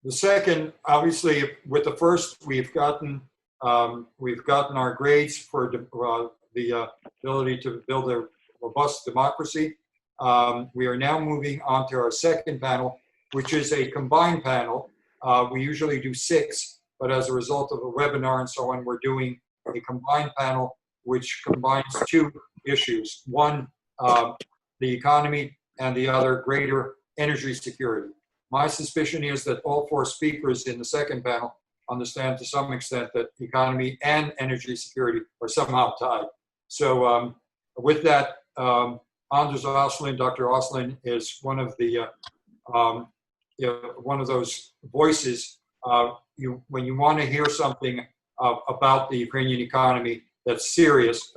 The second, obviously, with the first, we've gotten our grades for the ability to build a robust democracy. We are now moving on to our second panel, which is a combined panel. We usually do 6, but as a result of a webinar and so on, we're doing a combined panel which combines 2 issues. One, the economy, and the other, greater energy security. My suspicion is that all 4 speakers in the second panel understand to some extent that economy and energy security are somehow tied. So with that, Anders Aslund, Dr. Aslund is one of the one of those voices. When you want to hear something about the Ukrainian economy that's serious,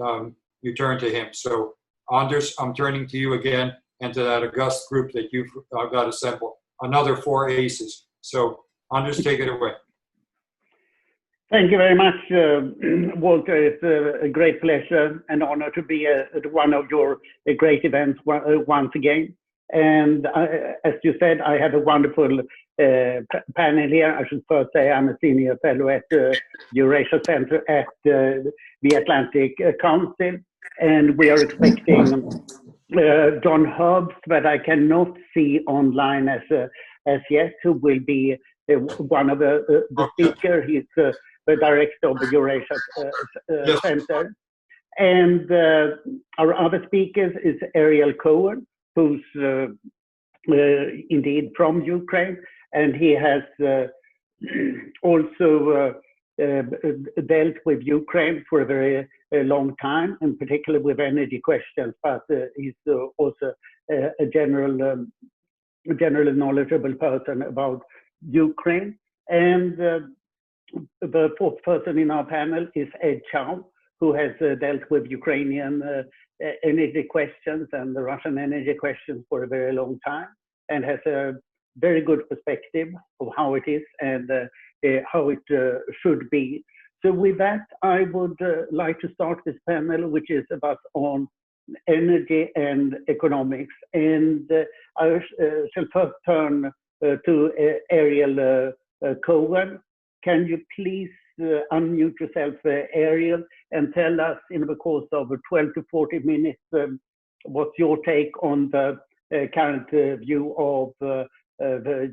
you turn to him. So Anders, I'm turning to you again and to that august group that you've got assembled. Another 4 aces. So Anders, take it away. Thank you very much, Walter. It's a great pleasure and honor to be at one of your great events once again. And as you said, I have a wonderful panel here. I should first say I'm a senior fellow at the Eurasia Center at the Atlantic Council. And we are expecting John Herbst, but I cannot see online as yet, who will be one of the speakers. He's the director of the Eurasia Center. And our other speakers is Ariel Cohen, who's indeed from Ukraine, and he has also dealt with Ukraine for a very long time, and particularly with energy questions, but he's also a generally knowledgeable person about Ukraine. And the 4th person in our panel is Ed Chow, who has dealt with Ukrainian energy questions and the Russian energy questions for a very long time, and has a very good perspective of how it is and how it should be. So with that, I would like to start this panel, which is about on energy and economics. And I shall first turn to Ariel Cohen. Can you please unmute yourself, Ariel, and tell us in the course of 12 to 40 minutes what's your take on the current view of the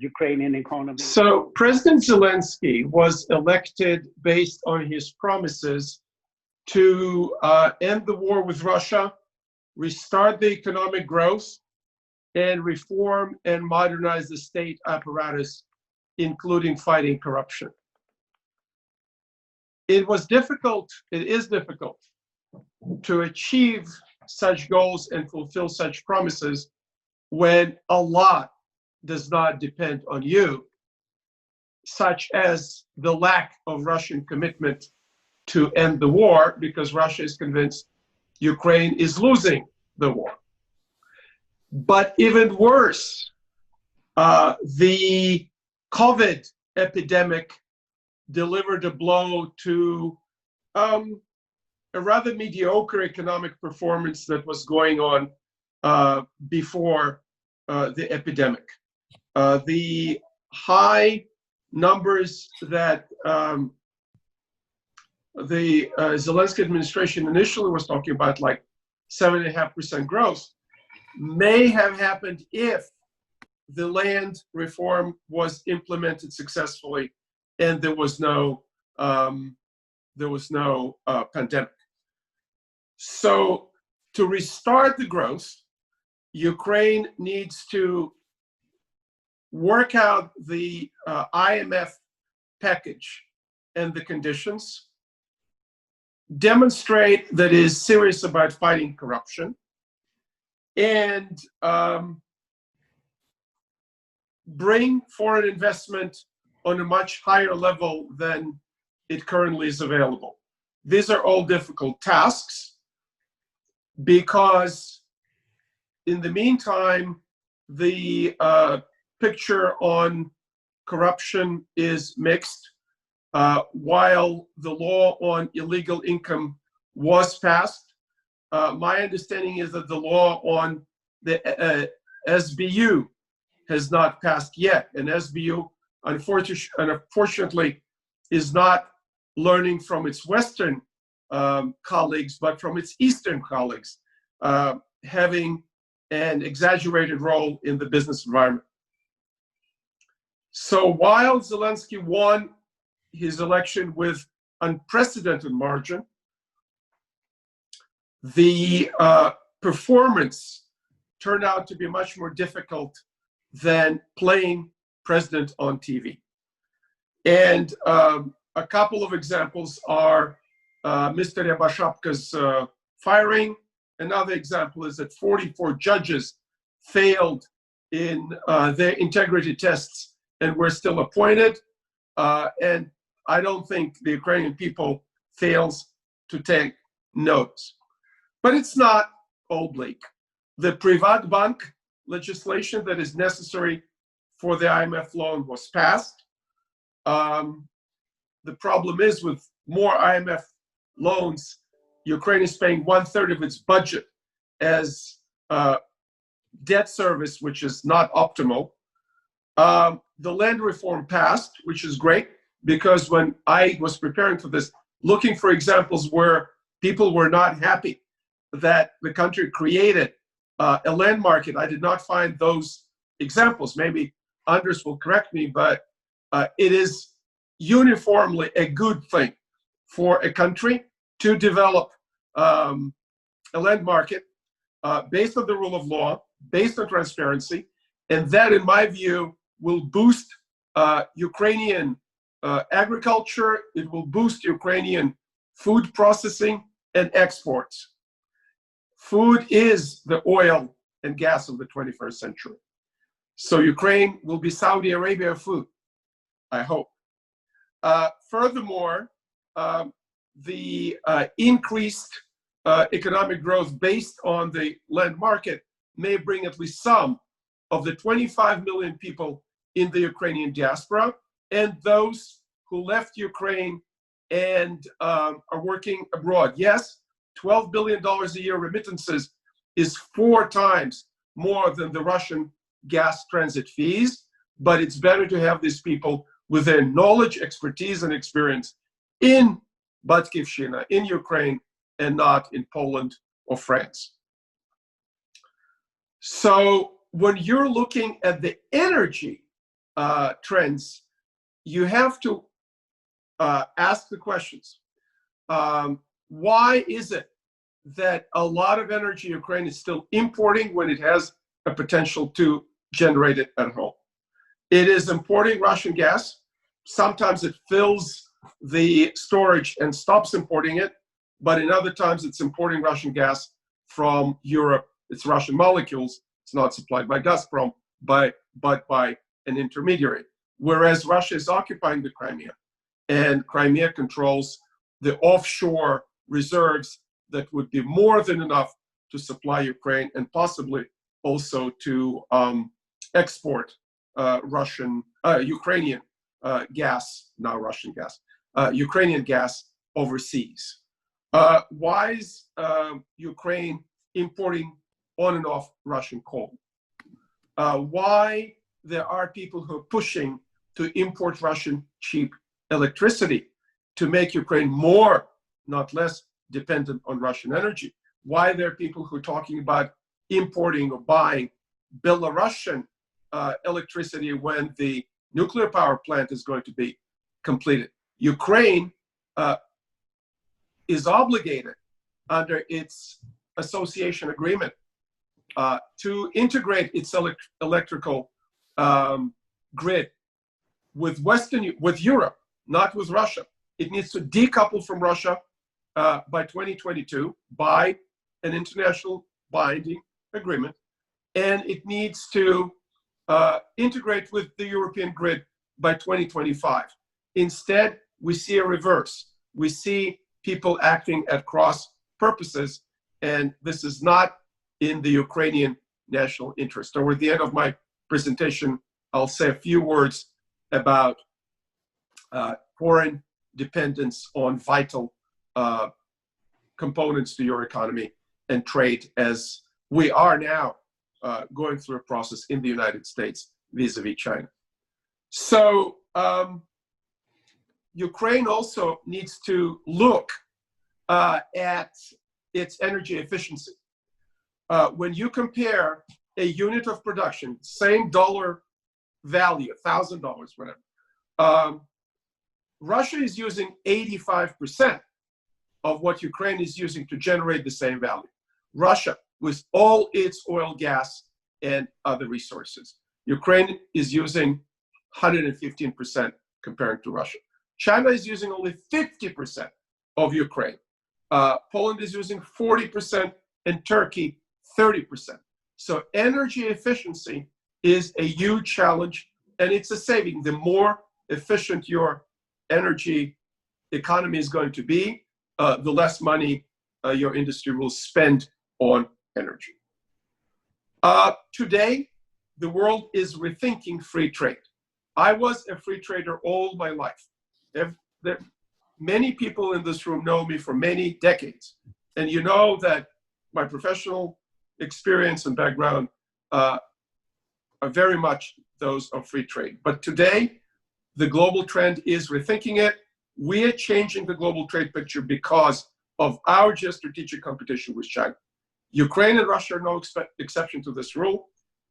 Ukrainian economy? So President Zelensky was elected based on his promises to end the war with Russia, restart the economic growth, and reform and modernize the state apparatus, including fighting corruption. It is difficult to achieve such goals and fulfill such promises when a lot does not depend on you, such as the lack of Russian commitment to end the war, because Russia is convinced Ukraine is losing the war. But even worse, the COVID epidemic delivered a blow to a rather mediocre economic performance that was going on before the epidemic. The high numbers that the Zelensky administration initially was talking about, like 7.5% growth, may have happened if the land reform was implemented successfully and there was no pandemic. So to restart the growth, Ukraine needs to work out the IMF package and the conditions, demonstrate that it is serious about fighting corruption, and bring foreign investment on a much higher level than it currently is available. These are all difficult tasks because in the meantime, the picture on corruption is mixed. While the law on illegal income was passed, my understanding is that the law on the SBU has not passed yet. And SBU unfortunately is not learning from its Western colleagues, but from its Eastern colleagues, having an exaggerated role in the business environment. So while Zelensky won his election with unprecedented margin, the performance turned out to be much more difficult than playing president on TV. And a couple of examples are Mr. Rябошапka's firing. Another example is that 44 judges failed in their integrity tests and were still appointed. And I don't think the Ukrainian people fails to take notes. But it's not all bleak. The Privatbank legislation that is necessary for the IMF loan was passed. The problem is with more IMF loans, Ukraine is paying 1/3 of its budget as debt service, which is not optimal. The land reform passed, which is great, because when I was preparing for this, looking for examples where people were not happy that the country created a land market, I did not find those examples. Maybe Anders will correct me, but it is uniformly a good thing for a country to develop a land market based on the rule of law, based on transparency, and that, in my view, will boost Ukrainian agriculture, it will boost Ukrainian food processing and exports. Food is the oil and gas of the 21st century. So Ukraine will be Saudi Arabia of food, I hope. Furthermore, the increased economic growth based on the land market may bring at least some of the 25 million people in the Ukrainian diaspora and those who left Ukraine and are working abroad. Yes, $12 billion a year remittances is 4 times more than the Russian gas transit fees, but it's better to have these people with their knowledge, expertise, and experience in Batkivshchina, in Ukraine, and not in Poland or France. So when you're looking at the energy trends, you have to ask the questions. Why is it that a lot of energy Ukraine is still importing when it has a potential to generate it at home? It is importing Russian gas. Sometimes it fills the storage and stops importing it, but in other times it's importing Russian gas from Europe. It's Russian molecules. It's not supplied by Gazprom, but by an intermediary. Whereas Russia is occupying the Crimea, and Crimea controls the offshore reserves that would be more than enough to supply Ukraine and possibly also to export Ukrainian gas, not Russian gas, Ukrainian gas overseas. Why is Ukraine importing on and off Russian coal? Why there are people who are pushing to import Russian cheap electricity to make Ukraine more, not less, dependent on Russian energy? Why there are people who are talking about importing or buying Belarusian electricity when the nuclear power plant is going to be completed? Ukraine is obligated under its association agreement to integrate its electrical grid with Europe, not with Russia. It needs to decouple from Russia by 2022 by an international binding agreement, and it needs to integrate with the European grid by 2025. Instead, we see a reverse. We see people acting at cross purposes, and this is not in the Ukrainian national interest. Toward the end of my presentation, I'll say a few words about foreign dependence on vital components to your economy and trade, as we are now going through a process in the United States vis-a-vis China. So Ukraine also needs to look at its energy efficiency. When you compare a unit of production, same dollar value, $1,000, whatever, Russia is using 85% of what Ukraine is using to generate the same value. Russia, with all its oil, gas, and other resources. Ukraine is using 115% compared to Russia. China is using only 50% of Ukraine. Poland is using 40%, and Turkey 30%. So energy efficiency is a huge challenge, and it's a saving. The more efficient your energy economy is going to be, the less money your industry will spend on energy. Today, the world is rethinking free trade. I was a free trader all my life. Many people in this room know me for many decades. And you know that my professional experience and background are very much those of free trade. But today, the global trend is rethinking it. We are changing the global trade picture because of our geostrategic competition with China. Ukraine and Russia are no exception to this rule.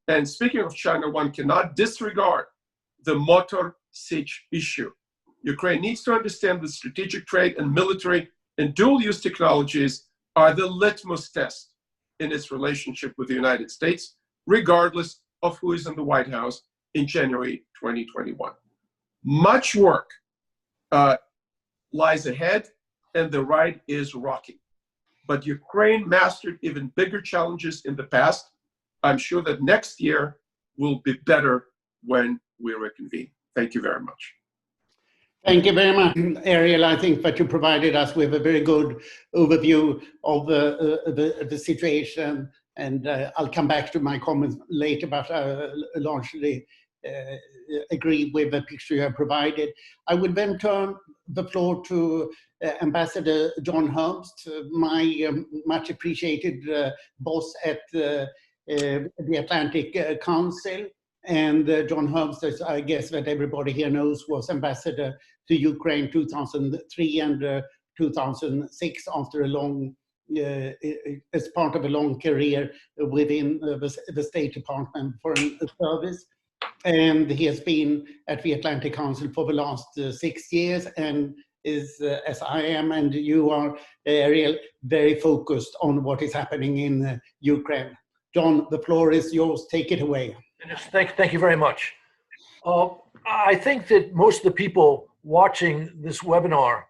And speaking of China, one cannot disregard the Motor Sich issue. Ukraine needs to understand that strategic trade and military and dual-use technologies are the litmus test in its relationship with the United States, regardless of who is in the White House in January 2021. Much work lies ahead, and the ride is rocky. But Ukraine mastered even bigger challenges in the past. I'm sure that next year will be better when we reconvene. Thank you very much. Thank you very much, Ariel. I think that you provided us with a very good overview of the situation, and I'll come back to my comments later, but I largely agree with the picture you have provided. I will then turn the floor to Ambassador John Herbst, my much appreciated boss at the Atlantic Council. And John Herbst, as I guess that everybody here knows, was ambassador to Ukraine 2003 and 2006 after a long, as part of a long career within the State Department Foreign Service. And he has been at the Atlantic Council for the last 6 years and is, as I am and you are, Ariel, very focused on what is happening in Ukraine. John, the floor is yours. Take it away. Thank you very much. I think that most of the people watching this webinar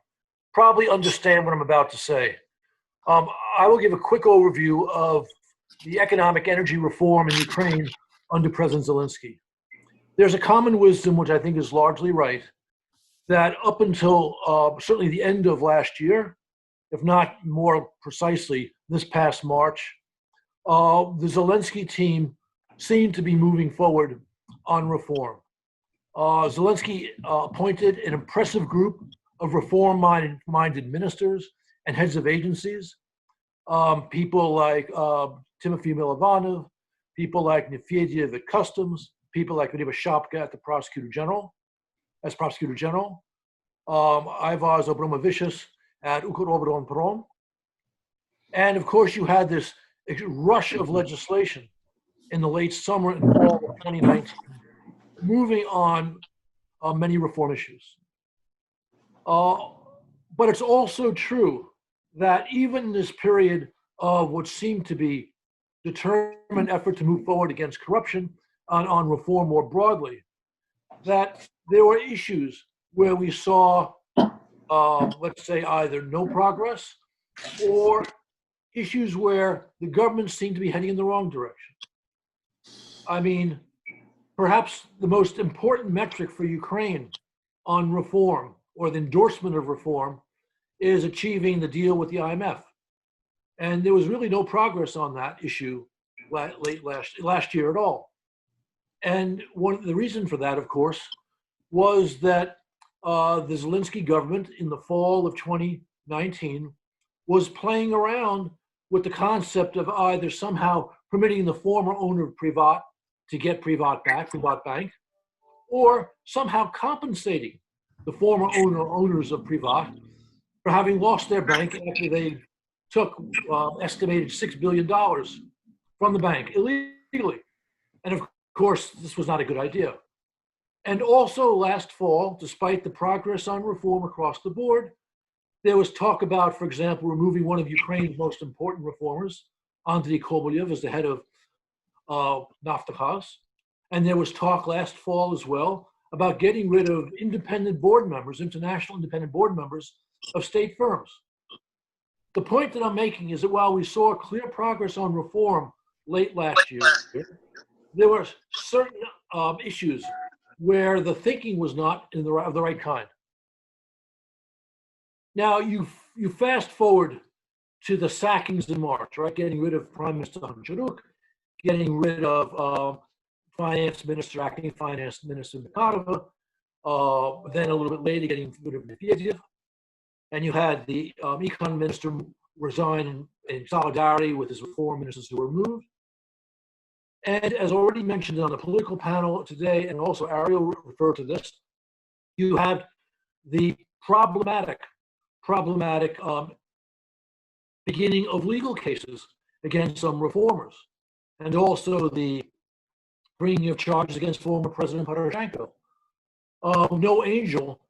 probably understand what I'm about to say. I will give a quick overview of the economic energy reform in Ukraine under President Zelensky. There's a common wisdom, which I think is largely right, that up until certainly the end of last year, if not more precisely this past March, the Zelensky team seemed to be moving forward on reform. Zelensky appointed an impressive group of reform-minded ministers and heads of agencies, people like Timothy Milovanov, people like Nefediev at Customs, people like Ryba Shapka at the Prosecutor General, Ivars Abramavicius at Ukroboronprom. And of course, you had this rush of legislation in the late summer and fall of 2019, moving on many reform issues. But it's also true that even in this period of what seemed to be determined effort to move forward against corruption on reform more broadly, that there were issues where we saw, let's say, either no progress or issues where the government seemed to be heading in the wrong direction. I mean, perhaps the most important metric for Ukraine on reform or the endorsement of reform is achieving the deal with the IMF. And there was really no progress on that issue last year at all. And the reason for that, of course, was that the Zelensky government in the fall of 2019 was playing around with the concept of either somehow permitting the former owner of Privat to get Privat Bank, or somehow compensating the former owners of Privat for having lost their bank after they took estimated $6 billion from the bank illegally. And of course, this was not a good idea. And also last fall, despite the progress on reform across the board, there was talk about, for example, removing one of Ukraine's most important reformers, Andrei Kobolyev, as the head of Naftogaz. And there was talk last fall as well about getting rid of independent board members, international independent board members of state firms. The point that I'm making is that while we saw clear progress on reform late last year, there were certain issues where the thinking was not of the right kind. Now, you fast forward to the sackings in March, right? Getting rid of Prime Minister Honcharuk, getting rid of acting finance minister Makarova, then a little bit later getting rid of Medvedev, and you had the econ minister resign in solidarity with his reform ministers who were moved. And as already mentioned on the political panel today, and also Ariel referred to this, you have the problematic beginning of legal cases against some reformers, and also the bringing of charges against former President Poroshenko. No angel,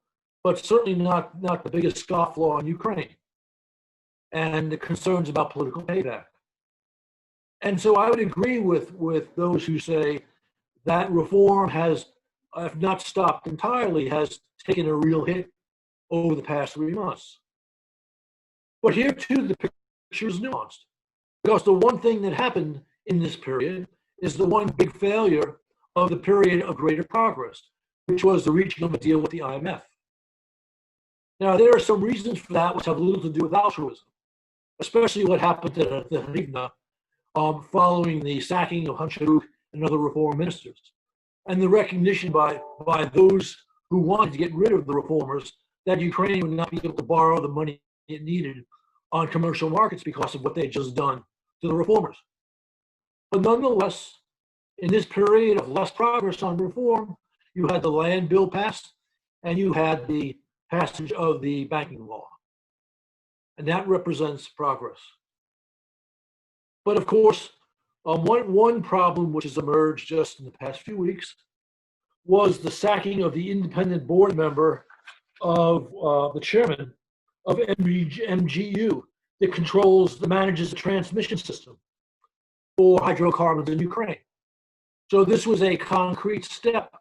but certainly not the biggest scofflaw in Ukraine, and the concerns about political payback. And so I would agree with those who say that reform has, if not stopped entirely, has taken a real hit over the past 3 months. But here too, the picture is nuanced, because the one thing that happened in this period is the one big failure of the period of greater progress, which was the reaching of a deal with the IMF. Now, there are some reasons for that which have little to do with altruism, especially what happened to the Hrivna following the sacking of Honcharuk and other reform ministers, and the recognition by those who wanted to get rid of the reformers that Ukraine would not be able to borrow the money it needed on commercial markets because of what they had just done to the reformers. But nonetheless, in this period of less progress on reform, you had the land bill passed, and you had the passage of the banking law. And that represents progress. But of course, one problem which has emerged just in the past few weeks was the sacking of the independent board member of the chairman of MGU that manages the transmission system for hydrocarbons in Ukraine. So this was a concrete step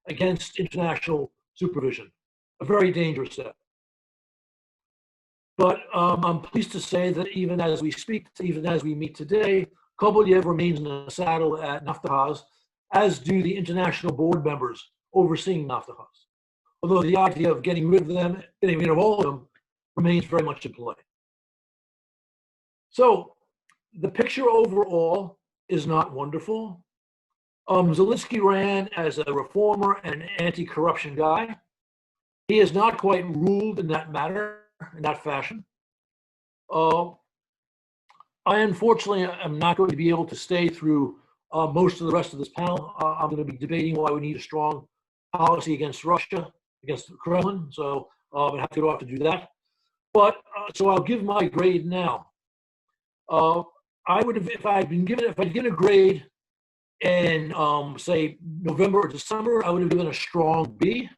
against international supervision, a very dangerous step. But I'm pleased to say that even as we speak, even as we meet today, Kobolyev remains in the saddle at Naftogaz, as do the international board members overseeing Naftogaz. Although the idea of getting rid of them, getting rid of all of them, remains very much in play. So the picture overall is not wonderful. Zelensky ran as a reformer and an anti-corruption guy. He has not quite ruled in that manner, in that fashion. I unfortunately am not going to be able to stay through most of the rest of this panel. I'm going to be debating why we need a strong policy against Russia, against the Kremlin. So I have to go off to do that. But so I'll give my grade now. I would have, if I'd given a grade in say November or December, I would have given a strong B.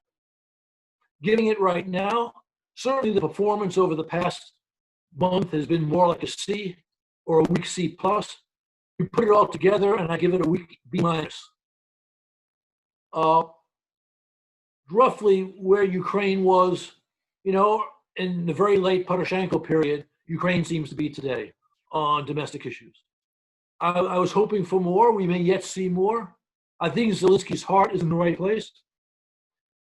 Giving it right now, certainly the performance over the past month has been more like a C or a weak C plus. You put it all together and I give it a weak B minus. Roughly where Ukraine was, in the very late Poroshenko period, Ukraine seems to be today on domestic issues. I was hoping for more. We may yet see more. I think Zelensky's heart is in the right place.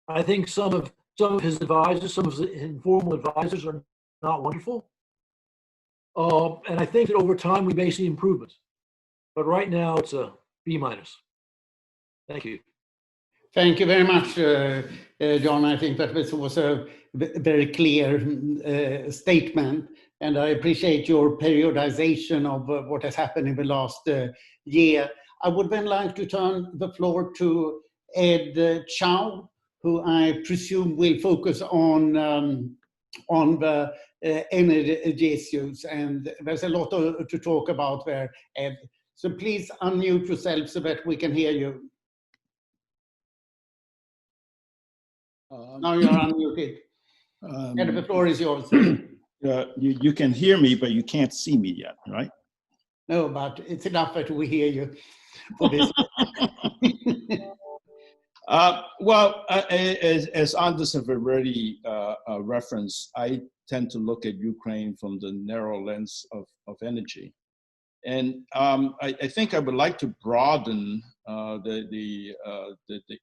I think some of his advisors, some of his informal advisors are not wonderful. And I think that over time we may see improvements. But right now it's a B minus. Thank you. Thank you very much, John. I think that was also a very clear statement. And I appreciate your periodization of what has happened in the last year. I would then like to turn the floor to Ed Chow, who I presume will focus on the energy issues. And there's a lot to talk about there, Ed. So please unmute yourself so that we can hear you. Now you're unmuted. And the floor is yours. You can hear me, but you can't see me yet, right? No, but it's enough that we hear you for this. As Anders have already referenced, I tend to look at Ukraine from the narrow lens of energy. And I think I would like to broaden the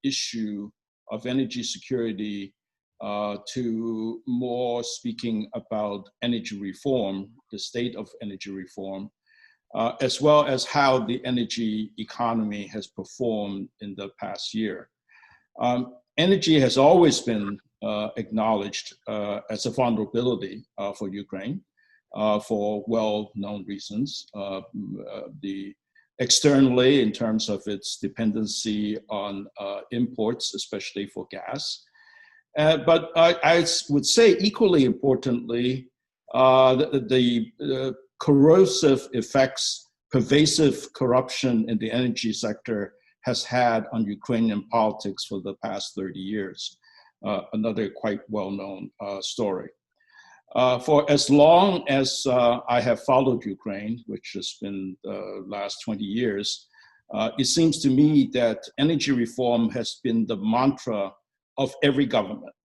issue of energy security to more speaking about energy reform, the state of energy reform, as well as how the energy economy has performed in the past year. Energy has always been acknowledged as a vulnerability for Ukraine for well-known reasons. Externally, in terms of its dependency on imports, especially for gas. But I would say equally importantly, the corrosive effects, pervasive corruption in the energy sector has had on Ukrainian politics for the past 30 years. Another quite well-known story. For as long as I have followed Ukraine, which has been the last 20 years, it seems to me that energy reform has been the mantra of every government.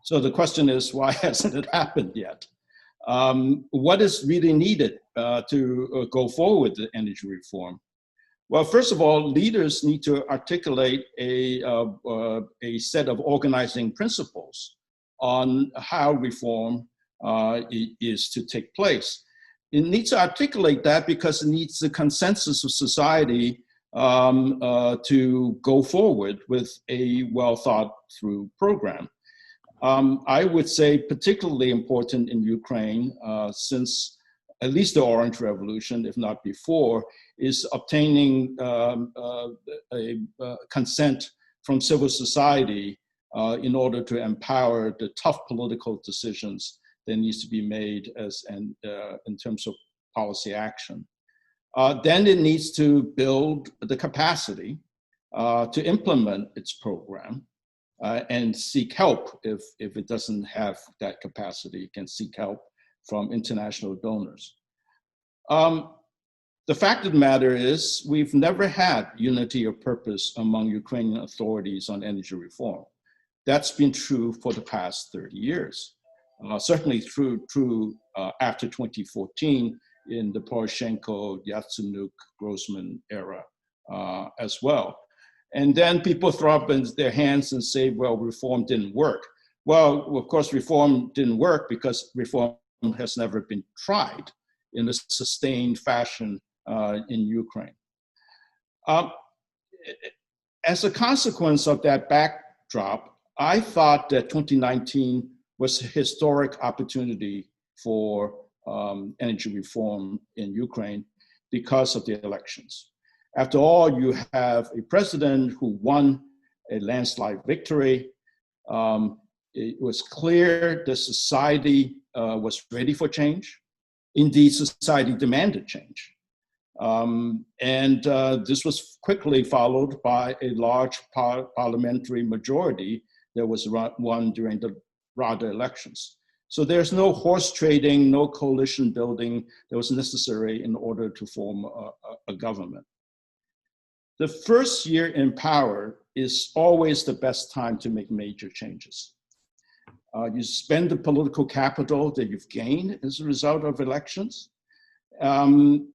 So the question is, why hasn't it happened yet? What is really needed to go forward with the energy reform? Well, first of all, leaders need to articulate a set of organizing principles on how reform is to take place. It needs to articulate that because it needs the consensus of society to go forward with a well thought through program. I would say particularly important in Ukraine since at least the Orange Revolution, if not before, is obtaining a consent from civil society in order to empower the tough political decisions that needs to be made in terms of policy action. Then it needs to build the capacity to implement its program and seek help if it doesn't have that capacity. It can seek help from international donors. The fact of the matter is we've never had unity of purpose among Ukrainian authorities on energy reform. That's been true for the past 30 years. Certainly true after 2014 in the Poroshenko, Yatsenuk, Grossman era as well. And then people throw up their hands and say, well, reform didn't work. Well, of course, reform didn't work because reform has never been tried in a sustained fashion in Ukraine. As a consequence of that backdrop, I thought that 2019 was a historic opportunity for energy reform in Ukraine because of the elections. After all, you have a president who won a landslide victory. It was clear that society was ready for change. Indeed, society demanded change. This was quickly followed by a large parliamentary majority that was won during the Rada elections. So there's no horse trading, no coalition building that was necessary in order to form a government. The first year in power is always the best time to make major changes. You spend the political capital that you've gained as a result of elections. And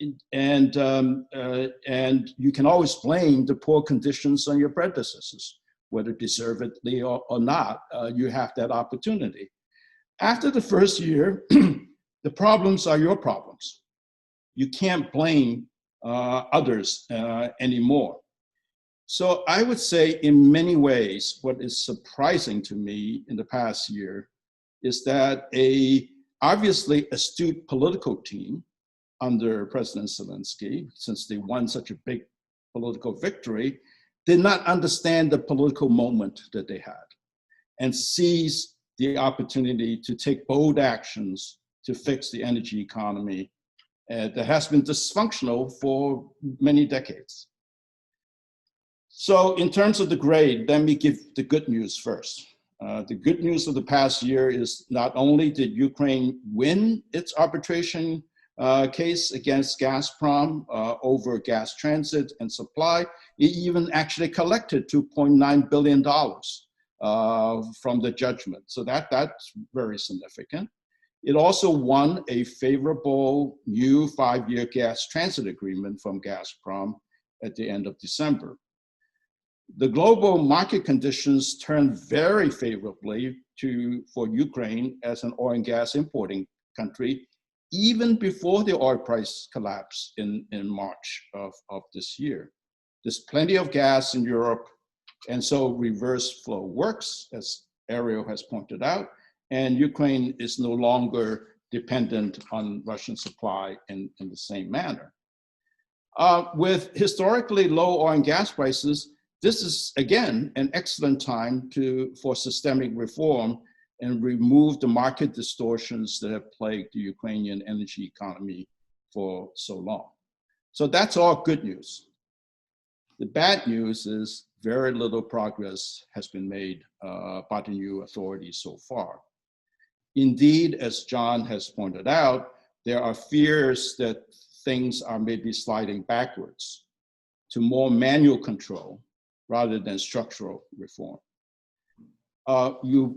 you can always blame the poor conditions on your predecessors, whether deservedly or not, you have that opportunity. After the first year, the problems are your problems. You can't blame others anymore. So I would say in many ways, what is surprising to me in the past year is that obviously astute political team under President Zelensky, since they won such a big political victory, did not understand the political moment that they had and seized the opportunity to take bold actions to fix the energy economy that has been dysfunctional for many decades. So in terms of the grade, let me give the good news first. The good news of the past year is not only did Ukraine win its arbitration case against Gazprom over gas transit and supply, it even actually collected $2.9 billion from the judgment. So that's very significant. It also won a favorable new 5-year gas transit agreement from Gazprom at the end of December. The global market conditions turned very favorably for Ukraine as an oil and gas importing country, even before the oil price collapsed in March of this year. There's plenty of gas in Europe, and so reverse flow works, as Ariel has pointed out, and Ukraine is no longer dependent on Russian supply in the same manner. With historically low oil and gas prices, this is, again, an excellent time for systemic reform and remove the market distortions that have plagued the Ukrainian energy economy for so long. So that's all good news. The bad news is very little progress has been made by the new authorities so far. Indeed, as John has pointed out, there are fears that things are maybe sliding backwards to more manual control rather than structural reform.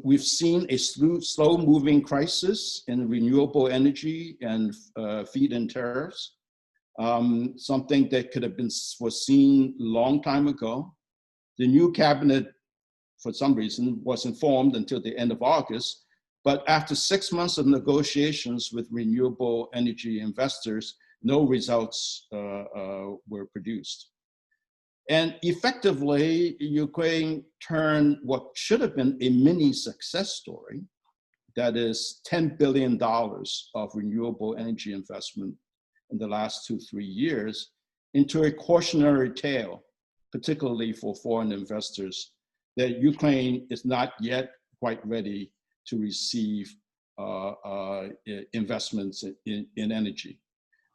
We've seen a slow-moving crisis in renewable energy and feed-in tariffs, something that could have been foreseen a long time ago. The new cabinet, for some reason, wasn't formed until the end of August, but after 6 months of negotiations with renewable energy investors, no results were produced. And effectively, Ukraine turned what should have been a mini success story, that is $10 billion of renewable energy investment in the last 2-3 years, into a cautionary tale, particularly for foreign investors, that Ukraine is not yet quite ready to receive investments in energy.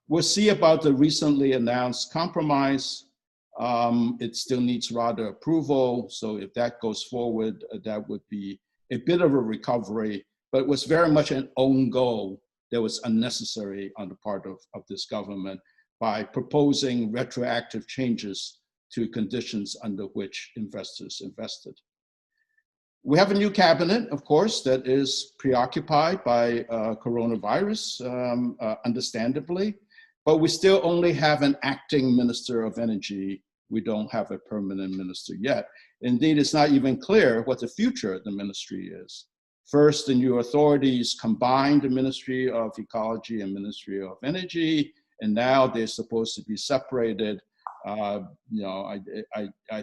We'll see about the recently announced compromise. It still needs RADA approval, so if that goes forward, that would be a bit of a recovery, but it was very much an own goal that was unnecessary on the part of this government by proposing retroactive changes to conditions under which investors invested. We have a new cabinet, of course, that is preoccupied by coronavirus, understandably, but we still only have an acting Minister of Energy. We don't have a permanent minister yet. Indeed, it's not even clear what the future of the ministry is. First, the new authorities combined the Ministry of Ecology and Ministry of Energy, and now they're supposed to be separated. I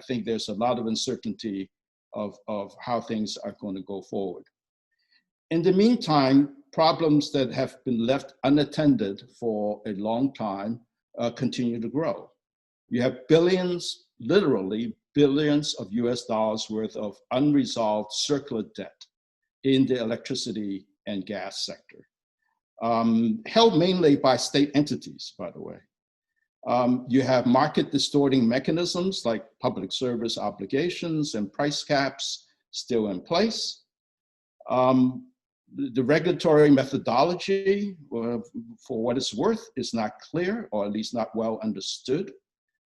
think there's a lot of uncertainty of how things are going to go forward. In the meantime, problems that have been left unattended for a long time continue to grow. You have billions, literally billions of US dollars worth of unresolved circular debt in the electricity and gas sector, held mainly by state entities, by the way. You have market distorting mechanisms like public service obligations and price caps still in place. The regulatory methodology, for what it's worth, is not clear, or at least not well understood.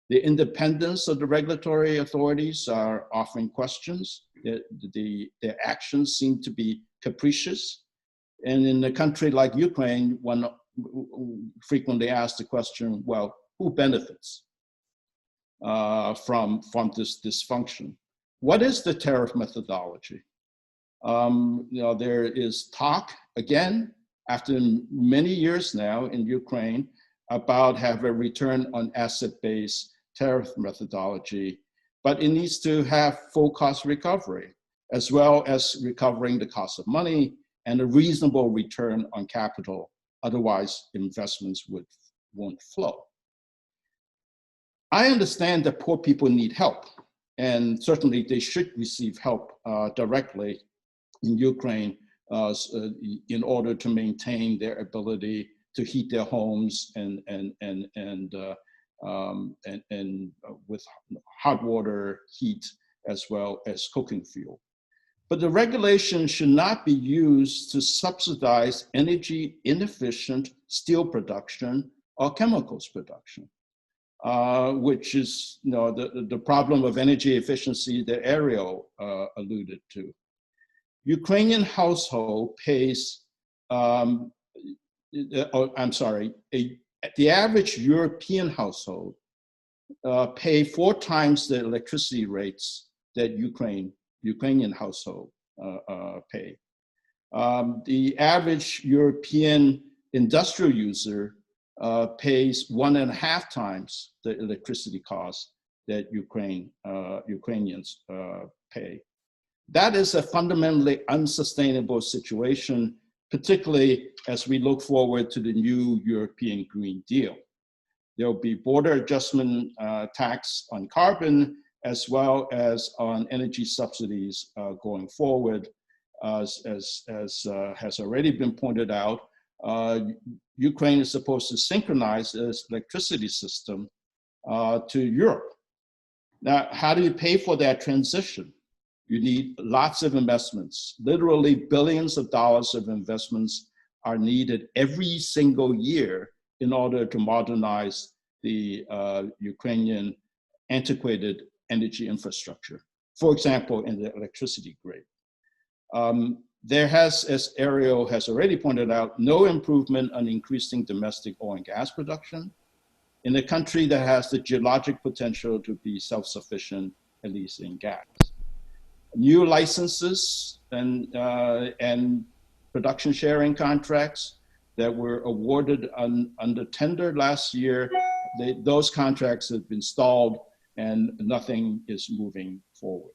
The independence of the regulatory authorities are often questions. Their actions seem to be capricious. And in a country like Ukraine, one frequently asks the question, well, who benefits from this dysfunction? What is the tariff methodology? There is talk, again, after many years now in Ukraine, about have a return on asset-based tariff methodology, but it needs to have full cost recovery, as well as recovering the cost of money and a reasonable return on capital. Otherwise, investments won't flow. I understand that poor people need help. and certainly they should receive help directly in Ukraine in order to maintain their ability to heat their homes and with hot water heat as well as cooking fuel. But the regulation should not be used to subsidize energy inefficient steel production or chemicals production, which is the problem of energy efficiency that Ariel alluded to. Ukrainian household pays, the average European household pay 4 times the electricity rates that Ukrainian household pay. The average European industrial user pays 1.5 times the electricity cost that Ukrainians pay. That is a fundamentally unsustainable situation, particularly as we look forward to the new European Green Deal. There will be border adjustment tax on carbon, as well as on energy subsidies going forward. As has already been pointed out, Ukraine is supposed to synchronize its electricity system to Europe. Now, how do you pay for that transition? You need lots of investments. Literally billions of dollars of investments are needed every single year in order to modernize the Ukrainian antiquated energy infrastructure, for example, in the electricity grid. There has, as Ariel has already pointed out, no improvement on increasing domestic oil and gas production in a country that has the geologic potential to be self-sufficient, at least in gas. New licenses and production sharing contracts that were awarded under tender last year, those contracts have been stalled and nothing is moving forward.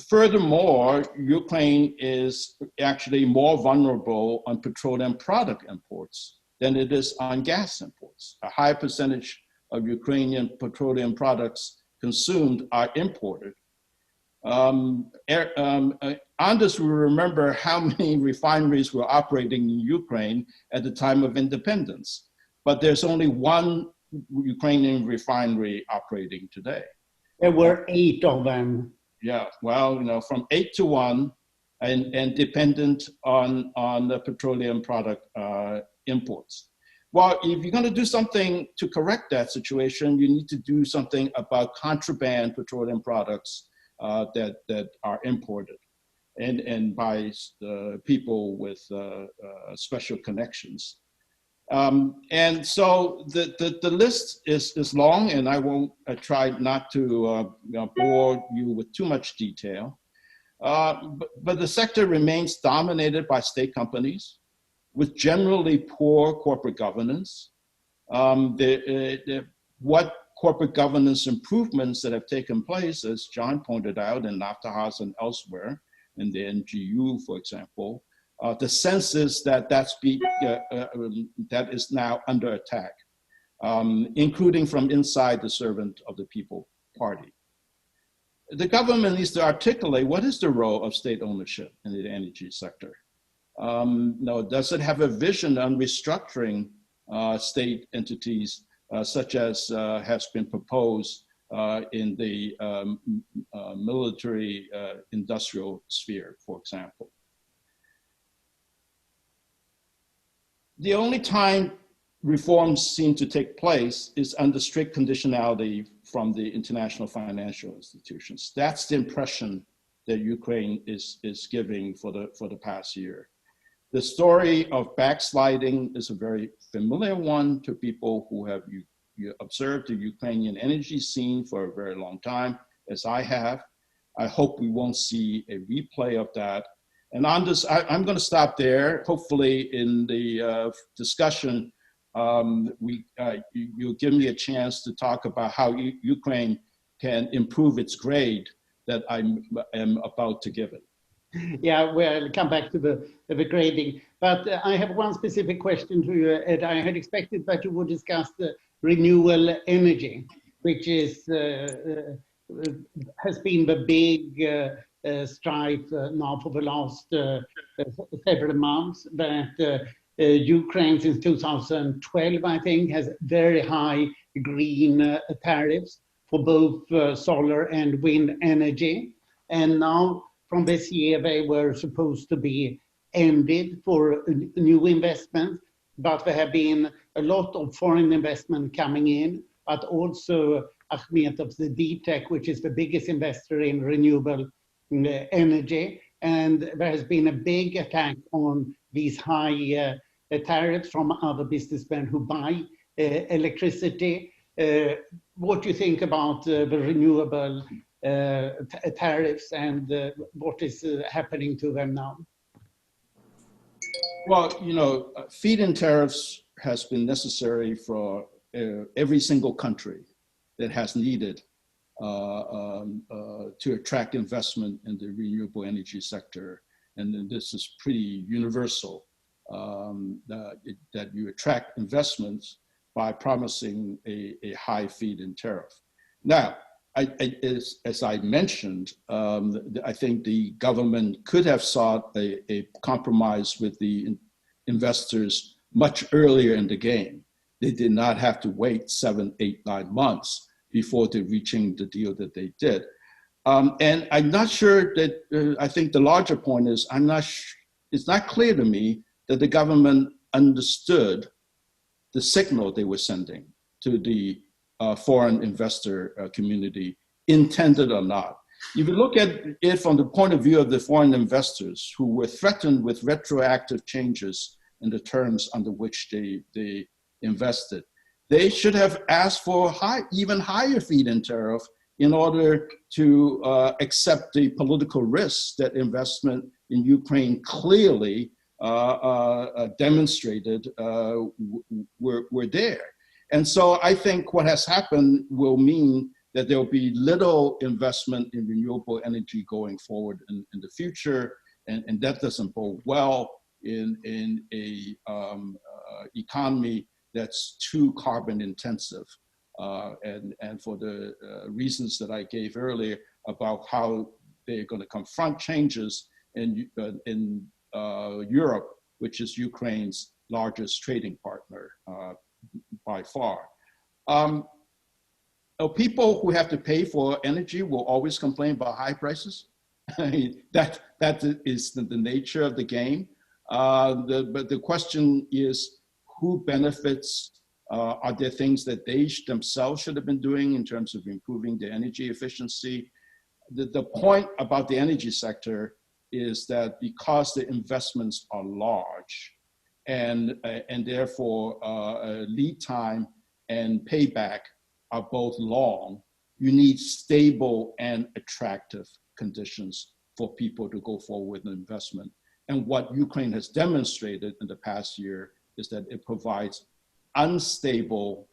Furthermore, Ukraine is actually more vulnerable on petroleum product imports than it is on gas imports. A high percentage of Ukrainian petroleum products consumed are imported. Anders will remember how many refineries were operating in Ukraine at the time of independence, but there's only one Ukrainian refinery operating today. There were 8 of them. Yeah, well, from 8 to 1, and dependent on the petroleum product imports. Well, if you're going to do something to correct that situation, you need to do something about contraband petroleum products that are imported and by people with special connections. And so the list is long, and I try not to bore you with too much detail. But the sector remains dominated by state companies with generally poor corporate governance. What corporate governance improvements that have taken place, as John pointed out, in Naftahas and elsewhere, in the NGU, for example, the sense is that that is now under attack, including from inside the Servant of the People Party. The government needs to articulate what is the role of state ownership in the energy sector. Does it have a vision on restructuring state entities such as has been proposed in the military industrial sphere, for example? The only time reforms seem to take place is under strict conditionality from the international financial institutions. That's the impression that Ukraine is giving for the past year. The story of backsliding is a very familiar one to people who have observed the Ukrainian energy scene for a very long time, as I have. I hope we won't see a replay of that. And on this, I'm going to stop there. Hopefully in the discussion, you'll give me a chance to talk about how Ukraine can improve its grade that I am about to give it. Yeah, we'll come back to the grading. But I have one specific question to you, Ed. I had expected that you would discuss the renewable energy, which is has been the big strife now for the last several months, that Ukraine since 2012, I think, has very high green tariffs for both solar and wind energy. And now from this year, they were supposed to be ended for new investments, but there have been a lot of foreign investment coming in, but also Akhmetov's the DTEC, which is the biggest investor in renewable energy. And there has been a big attack on these high tariffs from other businessmen who buy electricity. What do you think about the renewable tariffs and what is happening to them now? Well, you know, feed-in tariffs has been necessary for every single country that has needed to attract investment in the renewable energy sector. And this is pretty universal, that you attract investments by promising a high feed-in tariff. Now, as I mentioned, I think the government could have sought a compromise with the investors much earlier in the game. They did not have to wait 7, 8, 9 months before they're reaching the deal that they did. And I'm not sure that, I think the larger point is, it's not clear to me that the government understood the signal they were sending to the foreign investor community, intended or not. If you look at it from the point of view of the foreign investors who were threatened with retroactive changes in the terms under which they invested, they should have asked for even higher feed-in tariff in order to accept the political risks that investment in Ukraine clearly demonstrated were there. And so I think what has happened will mean that there will be little investment in renewable energy going forward in the future, and that doesn't bode well in a economy that's too carbon intensive. And for the reasons that I gave earlier about how they're going to confront changes in Europe, which is Ukraine's largest trading partner by far. People who have to pay for energy will always complain about high prices. that is the nature of the game. But the question is, who benefits? Are there things that they themselves should have been doing in terms of improving their energy efficiency? The point about the energy sector is that because the investments are large and therefore lead time and payback are both long, you need stable and attractive conditions for people to go forward with investment. And what Ukraine has demonstrated in the past year is that it provides unstable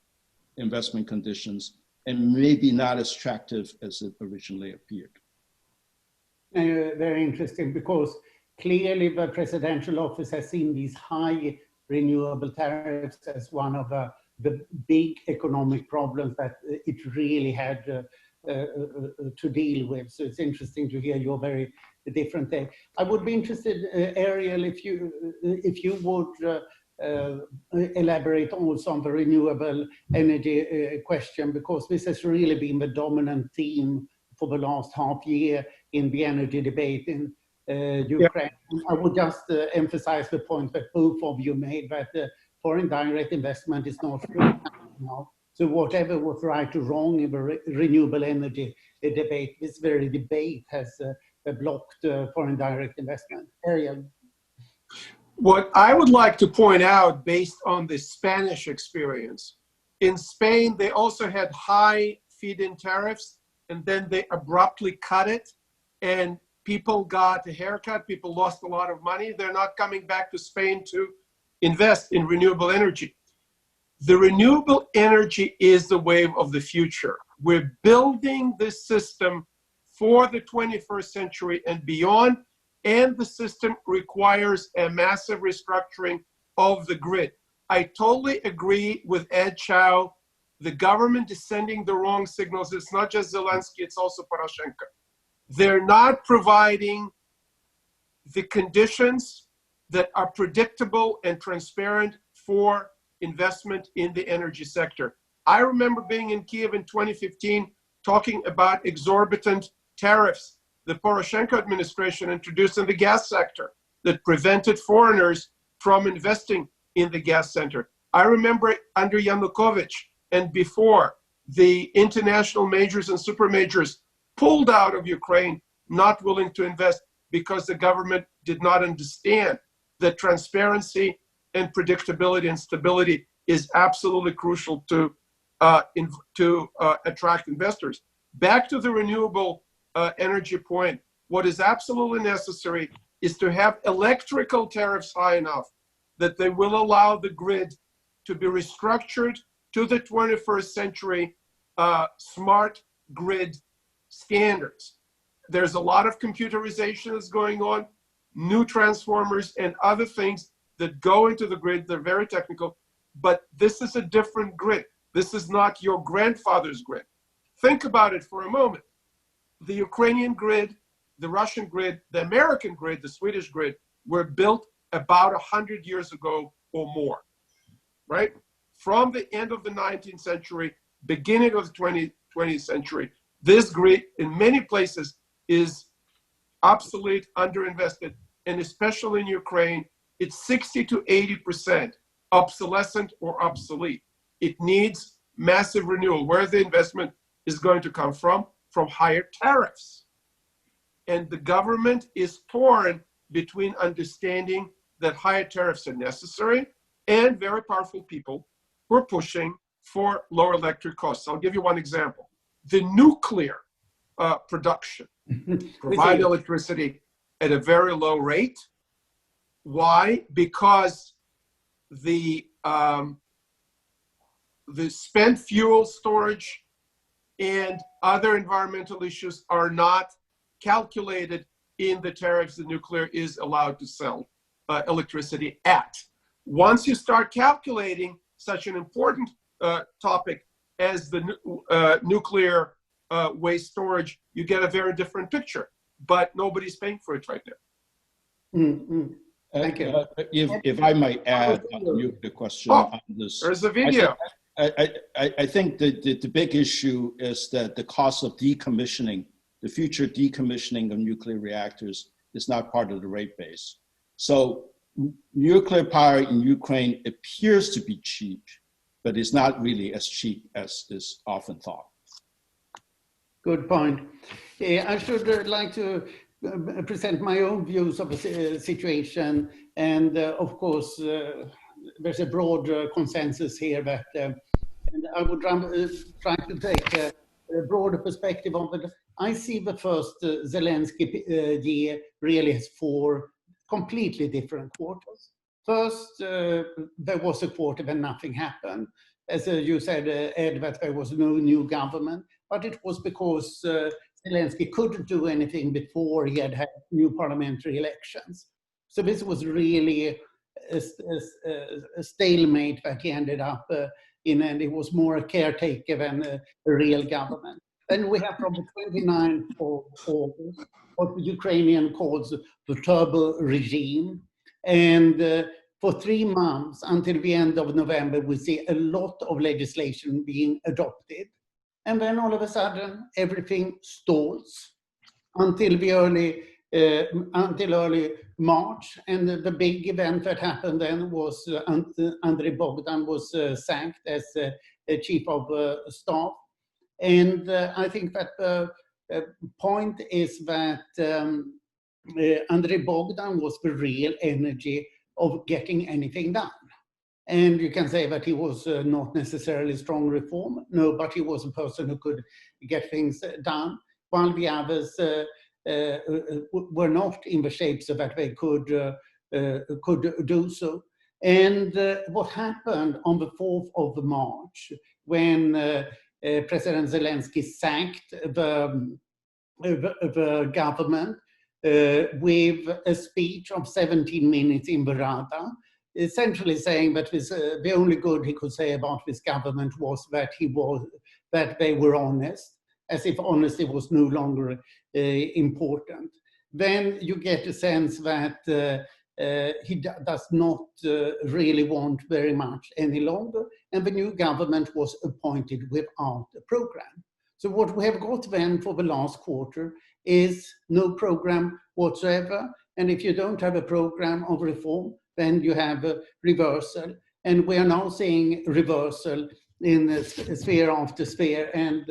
investment conditions and maybe not as attractive as it originally appeared. Very interesting, because clearly the presidential office has seen these high renewable tariffs as one of the big economic problems that it really had to deal with. So it's interesting to hear your very different take. I would be interested, Ariel, if you would elaborate also on the renewable energy question, because this has really been the dominant theme for the last half year in the energy debate in Ukraine. Yeah. I would just emphasize the point that both of you made, that foreign direct investment is not free now. So whatever was right or wrong in the renewable energy debate, this very debate has blocked foreign direct investment. Ariel. What I would like to point out, based on the Spanish experience, in Spain, they also had high feed-in tariffs, and then they abruptly cut it, and people got a haircut, people lost a lot of money. They're not coming back to Spain to invest in renewable energy. The renewable energy is the wave of the future. We're building this system for the 21st century and beyond, and the system requires a massive restructuring of the grid. I totally agree with Ed Chow the government is sending the wrong signals. It's not just Zelensky, it's also Poroshenko. They're not providing the conditions that are predictable and transparent for investment in the energy sector. I remember being in Kiev in 2015 talking about exorbitant tariffs the Poroshenko administration introduced in the gas sector that prevented foreigners from investing in the gas sector. I remember under Yanukovych and before, the international majors and super majors pulled out of Ukraine, not willing to invest because the government did not understand that transparency and predictability and stability is absolutely crucial to attract investors. Back to the renewable energy point, what is absolutely necessary is to have electrical tariffs high enough that they will allow the grid to be restructured to the 21st century smart grid standards. There's a lot of computerization that's going on, new transformers and other things that go into the grid. They're very technical, but this is a different grid. This is not your grandfather's grid. Think about it for a moment. The Ukrainian grid, the Russian grid, the American grid, the Swedish grid were built about 100 years ago or more, right? From the end of the 19th century, beginning of the 20th century, this grid in many places is obsolete, underinvested, and especially in Ukraine, it's 60 to 80% obsolescent or obsolete. It needs massive renewal. Where the investment is going to come from higher tariffs. And the government is torn between understanding that higher tariffs are necessary and very powerful people who are pushing for lower electric costs. I'll give you one example. The nuclear production provide electricity at a very low rate. Why? Because the spent fuel storage and other environmental issues are not calculated in the tariffs the nuclear is allowed to sell electricity at. Once you start calculating such an important topic as the nuclear waste storage, you get a very different picture, but nobody's paying for it right now. Mm-hmm. Thank you. If I might add the question on this. There's a video. I think that the big issue is that the cost of decommissioning, the future decommissioning of nuclear reactors is not part of the rate base. So nuclear power in Ukraine appears to be cheap, but it's not really as cheap as is often thought. Good point. I should like to present my own views of the situation. And of course, there's a broad consensus here that and I would try to take a broader perspective on it. I see the first Zelensky year really has 4 completely different quarters. First, there was a quarter when nothing happened. As you said, Ed, that there was no new government, but it was because Zelensky couldn't do anything before he had new parliamentary elections. So this was really a stalemate that he ended up in, and it was more a caretaker than a real government. Then we have from the 29th of August, what the Ukrainian calls the turbo regime. And for 3 months until the end of November, we see a lot of legislation being adopted. And then all of a sudden, everything stalls until early March. And the big event that happened then was Andrei Bogdan was sacked as chief of staff. And I think that the point is that Andrei Bogdan was the real energy of getting anything done. And you can say that he was not necessarily strong reform, no, but he was a person who could get things done, while the others were not in the shape so that they could do so. And what happened on the 4th of March, when President Zelensky sacked the government with a speech of 17 minutes in the Rada, essentially saying that the only good he could say about this government was that they were honest, as if honesty was no longer important. Then you get a sense that he does not really want very much any longer, and the new government was appointed without a program. So what we have got then for the last quarter is no program whatsoever, and if you don't have a program of reform, then you have a reversal, and we are now seeing reversal in sphere after sphere, and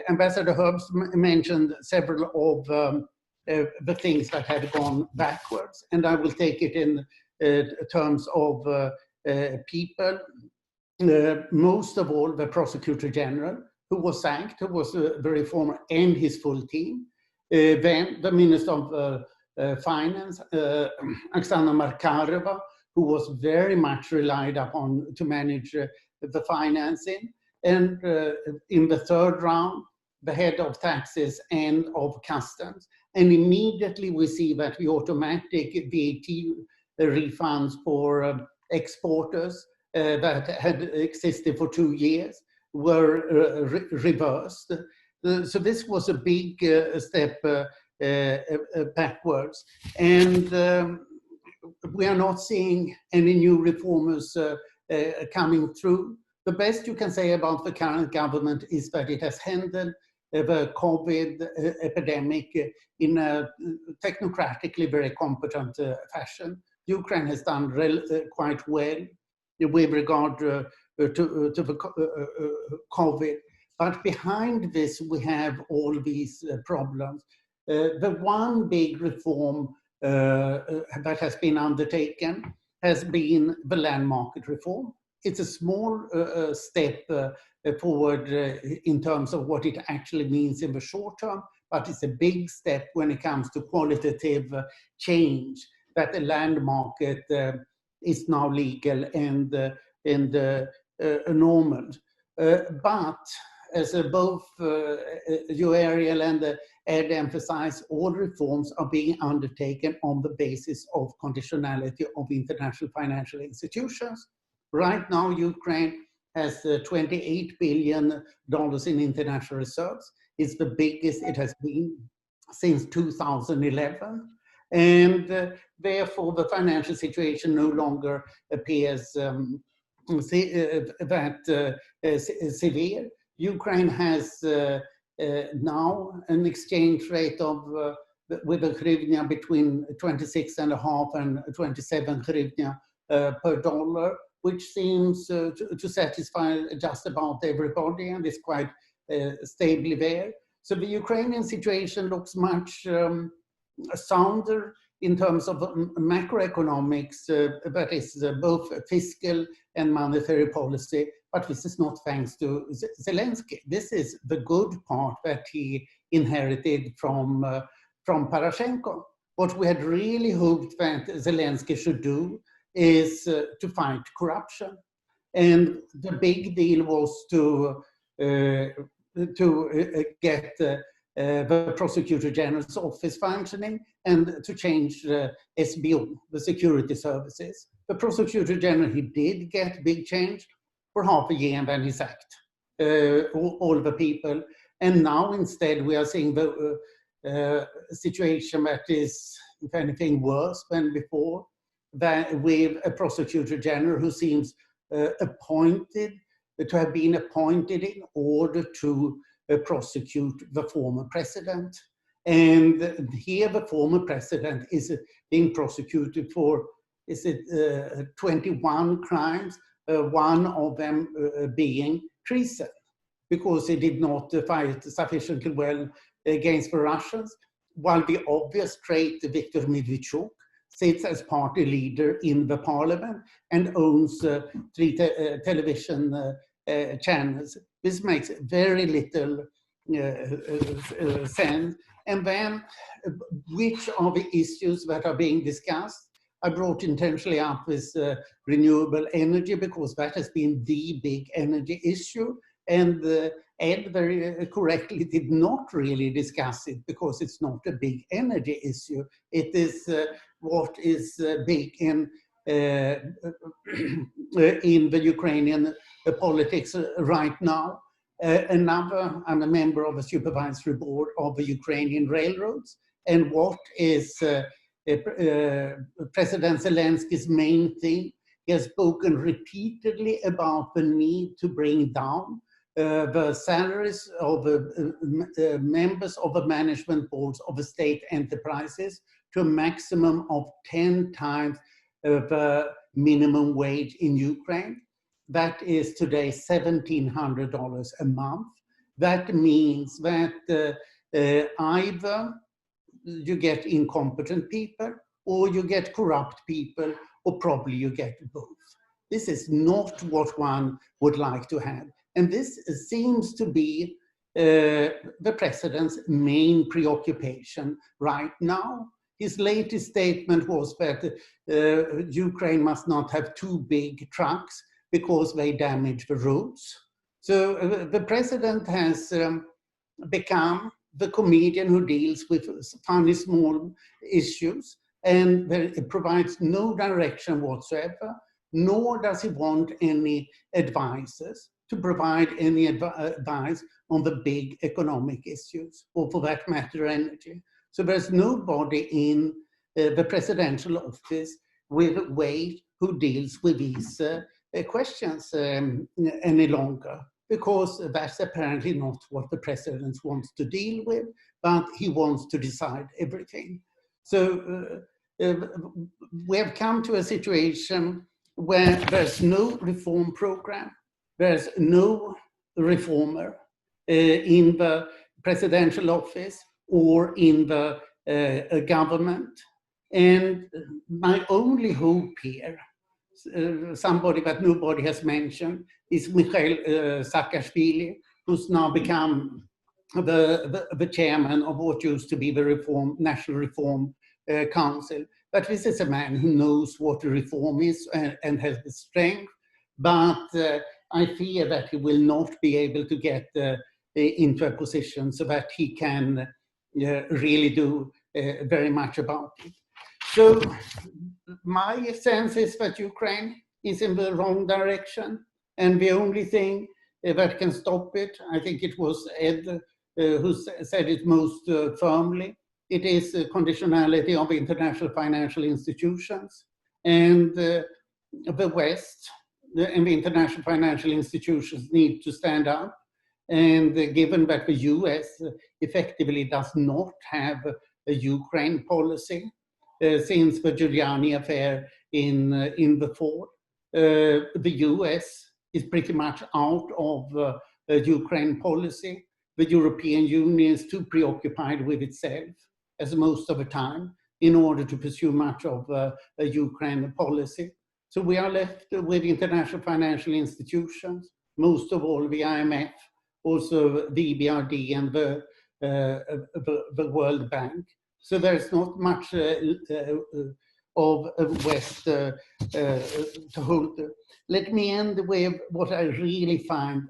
Ambassador Herbst mentioned several of the things that have gone backwards, and I will take it in terms of people. Most of all, the Prosecutor General, who was sacked, who was the reformer, and his full team. Then the Minister of Finance, Oksana Markarova, who was very much relied upon to manage the financing. And in the third round, the head of taxes and of customs. And immediately we see that the automatic VAT refunds for exporters that had existed for 2 years were reversed. So this was a big step backwards. And we are not seeing any new reformers coming through. The best you can say about the current government is that it has handled the COVID epidemic in a technocratically very competent fashion. Ukraine has done quite well with regard to the COVID. But behind this, we have all these problems. The one big reform that has been undertaken has been the land market reform. It's a small step forward in terms of what it actually means in the short term, but it's a big step when it comes to qualitative change, that the land market is now legal and normal. But as both you, Ariel, and Ed emphasize, all reforms are being undertaken on the basis of conditionality of international financial institutions. Right now, Ukraine has $28 billion in international reserves. It's the biggest it has been since 2011. And therefore, the financial situation no longer appears that severe. Ukraine has now an exchange rate of, with a hryvnia between 26.5 and 27 hryvnia per dollar, which seems to satisfy just about everybody, and is quite stably there. So the Ukrainian situation looks much sounder in terms of macroeconomics, that is both fiscal and monetary policy, but this is not thanks to Zelensky. This is the good part that he inherited from Poroshenko. What we had really hoped that Zelensky should do is to fight corruption. And the big deal was to get the Prosecutor General's office functioning and to change the SBO, the security services. The Prosecutor General, he did get big change for half a year, and then he sacked all the people. And now instead we are seeing the situation that is, if anything, worse than before, that with a Prosecutor General who seems appointed, to have been appointed in order to prosecute the former president. And here the former president is being prosecuted for, 21 crimes, one of them being treason, because he did not fight sufficiently well against the Russians, while the obvious trait, Viktor Medvedchuk, sits as party leader in the parliament and owns 3 television channels. This makes very little sense. And then, which are the issues that are being discussed? I brought intentionally up this renewable energy because that has been the big energy issue. And Ed very correctly did not really discuss it because it's not a big energy issue. It is what is big in in the Ukrainian politics right now. I'm a member of a supervisory board of the Ukrainian railroads. And what is President Zelensky's main thing? He has spoken repeatedly about the need to bring down the salaries of members of the management boards of the state enterprises to a maximum of 10 times the minimum wage in Ukraine. That is today $1,700 a month. That means that either you get incompetent people, or you get corrupt people, or probably you get both. This is not what one would like to have. And this seems to be the president's main preoccupation right now. His latest statement was that Ukraine must not have too big trucks because they damage the roads. So the president has become the comedian who deals with funny small issues, and it provides no direction whatsoever, nor does he want any advisors to provide any advice on the big economic issues, or for that matter, energy. So there's nobody in the presidential office with weight who deals with these questions any longer, because that's apparently not what the president wants to deal with, but he wants to decide everything. So we have come to a situation where there's no reform program, there's no reformer in the presidential office or in the government. And my only hope here, somebody that nobody has mentioned, is Mikhail Saakashvili, who's now become the chairman of what used to be the National Reform Council. But this is a man who knows what reform is and has the strength, but I fear that he will not be able to get into a position so that he can really do very much about it. So my sense is that Ukraine is in the wrong direction, and the only thing that can stop it, I think it was Ed who said it most firmly, it is the conditionality of international financial institutions, and the West and the international financial institutions need to stand up. And given that the US effectively does not have a Ukraine policy since the Giuliani affair in the fall, the US is pretty much out of a Ukraine policy. The European Union is too preoccupied with itself, as most of the time, in order to pursue much of a Ukraine policy. So we are left with international financial institutions, most of all the IMF, also the EBRD and the World Bank. So there's not much of a West to hold. Let me end with what I really find